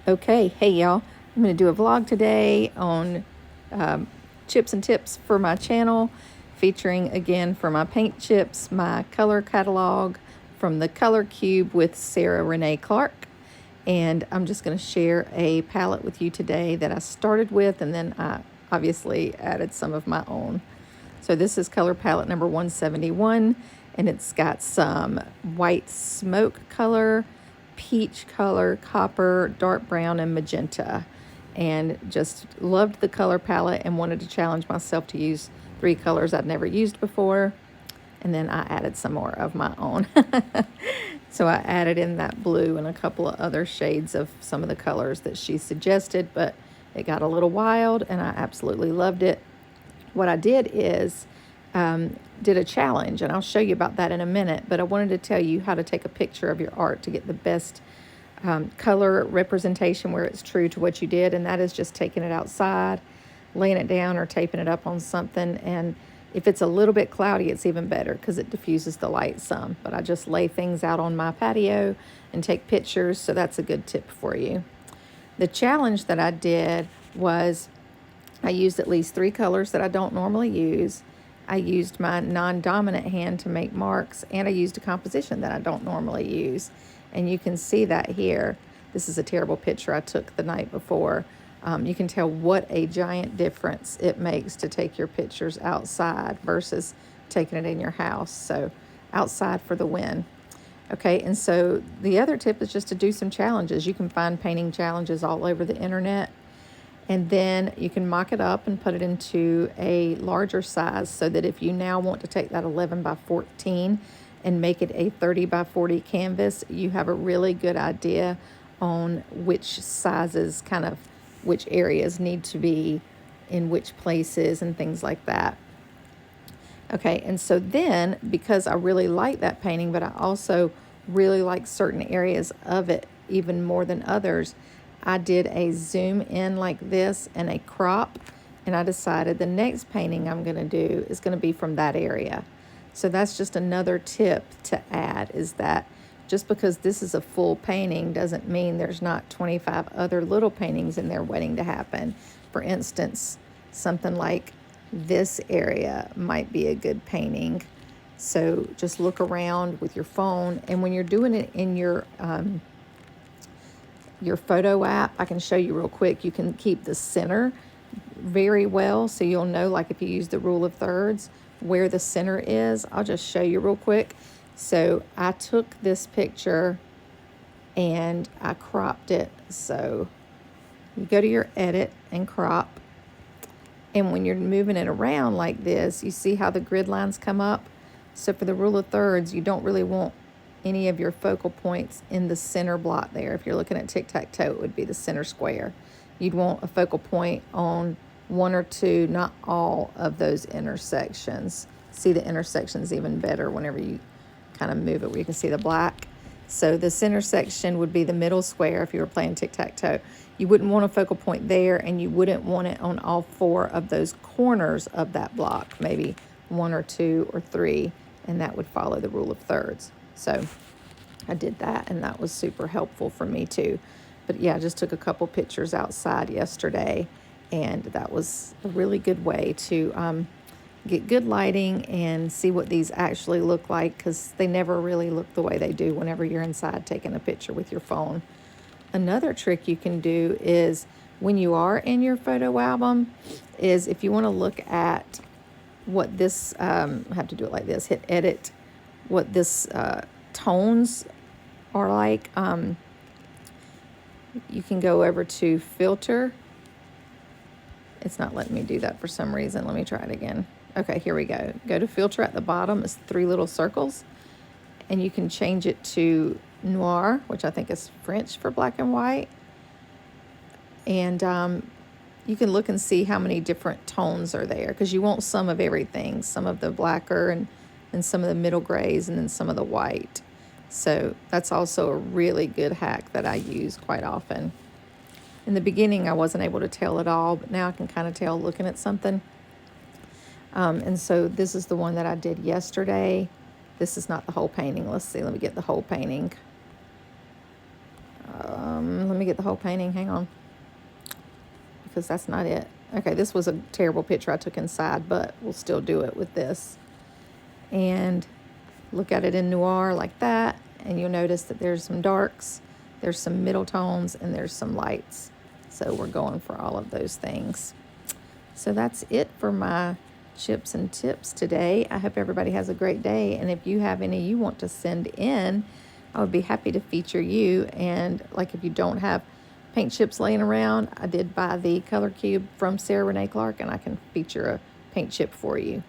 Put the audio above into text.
Okay, hey y'all. I'm going to do a vlog today on chips and tips for my channel, featuring again for my paint chips, my color catalog from the Color Cube with Sarah Renee Clark. And I'm just going to share a palette with you today that I started with, and then I obviously added some of my own. So this is color palette number 171, and it's got some white smoke color, peach color, copper, dark brown, and magenta. And just loved the color palette and wanted to challenge myself to use 3 colors I'd never used before. And then I added some more of my own. So I added in that blue and a couple of other shades of some of the colors that she suggested, but it got a little wild and I absolutely loved it. What I did is did a challenge, and I'll show you about that in a minute, but I wanted to tell you how to take a picture of your art to get the best color representation where it's true to what you did, and that is just taking it outside, laying it down or taping it up on something. And if it's a little bit cloudy, it's even better because it diffuses the light some. But I just lay things out on my patio and take pictures, so that's a good tip for you. The challenge that I did was I used at least 3 colors that I don't normally use. I used my non-dominant hand to make marks, and I used a composition that I don't normally use. And you can see that here. This is a terrible picture I took the night before. You can tell what a giant difference it makes to take your pictures outside versus taking it in your house. So outside for the win. Okay, and so the other tip is just to do some challenges. You can find painting challenges all over the internet. And then you can mock it up and put it into a larger size so that if you now want to take that 11 by 14 and make it a 30 by 40 canvas, you have a really good idea on which sizes, kind of which areas need to be in which places and things like that. Okay, and so then, because I really like that painting, but I also really like certain areas of it even more than others, I did a zoom in like this and a crop, and I decided the next painting I'm going to do is going to be from that area. So that's just another tip to add, is that just because this is a full painting doesn't mean there's not 25 other little paintings in there waiting to happen. For instance, something like this area might be a good painting. So just look around with your phone, and when you're doing it in your photo app, I can show you real quick. You can keep the center very well, so you'll know, like if you use the rule of thirds, where the center is. I'll just show you real quick. So I took this picture and I cropped it. So you go to your edit and crop, and when you're moving it around like this, you see how the grid lines come up. So for the rule of thirds, you don't really want any of your focal points in the center block there. If you're looking at tic-tac-toe, it would be the center square. You'd want a focal point on 1 or 2, not all of those intersections. See the intersections even better whenever you kind of move it where you can see the black. So the center section would be the middle square if you were playing tic-tac-toe. You wouldn't want a focal point there, and you wouldn't want it on all 4 of those corners of that block, maybe 1 or 2 or 3, and that would follow the rule of thirds. So I did that, and that was super helpful for me too. But yeah, I just took a couple pictures outside yesterday, and that was a really good way to get good lighting and see what these actually look like, because they never really look the way they do whenever you're inside taking a picture with your phone. Another trick you can do is, when you are in your photo album, is if you want to look at what this, I have to do it like this, hit edit, what this tones are like, you can go over to filter. It's not letting me do that for some reason. Let me try it again. Okay, here we go. Go to filter at the bottom. It's 3 little circles, and you can change it to noir, which I think is French for black and white. And you can look and see how many different tones are there, because you want some of everything, some of the blacker and some of the middle grays, and then some of the white. So that's also a really good hack that I use quite often. In the beginning, I wasn't able to tell it all, but now I can kind of tell looking at something. And so this is the one that I did yesterday. This is not the whole painting. Let's see, let me get the whole painting. Let me me get the whole painting. Hang on. Because that's not it. Okay, this was a terrible picture I took inside, but we'll still do it with this. And look at it in noir like that, and you'll notice that there's some darks, there's some middle tones, and there's some lights. So we're going for all of those things. So that's it for my chips and tips today. I hope everybody has a great day, and if you have any you want to send in, I would be happy to feature you. And like if you don't have paint chips laying around, I did buy the color cube from Sarah Renee Clark, and I can feature a paint chip for you.